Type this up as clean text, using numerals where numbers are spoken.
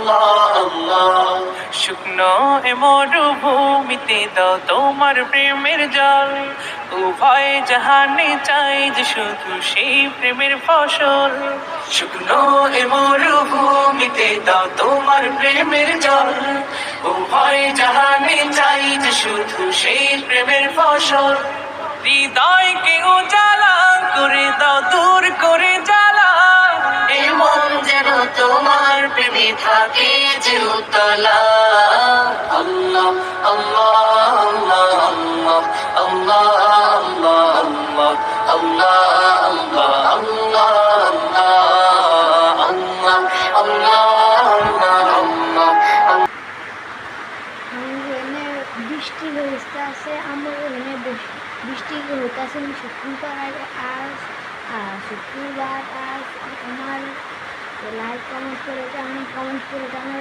আল্লাহ আল্লাহ। শুকনো এ মরুভূমিতে দাও তোমার প্রেমের জল, উভয় জাহানে চাই যে শুধু সেই প্রেমের ফসল। শুকনো এ মরুভূমিতে দাও তোমার প্রেমের জল, উভয় জাহানে চাই যে শুধু সেই প্রেমের ফসল। হৃদয়কে উজালা করে দাও, দূর করে জ্বালা, এমন যেন তোমার প্রেমে থাকে যে উতলা। আল্লাহ আল্লাহ আল্লাহ আল্লাহ আল্লাহ আল্লাহ আল্লাহ আল্লাহ আল্লাহ আল্লাহ আল্লাহ আল্লাহ। বৃষ্টি হইতে আছে, আমার এখানে বৃষ্টি হইতেছে শুক্রবার আজ, শুক্রবার আজ। আমার লাইক কমেন্ট করে জানান, কমেন্ট করে জানান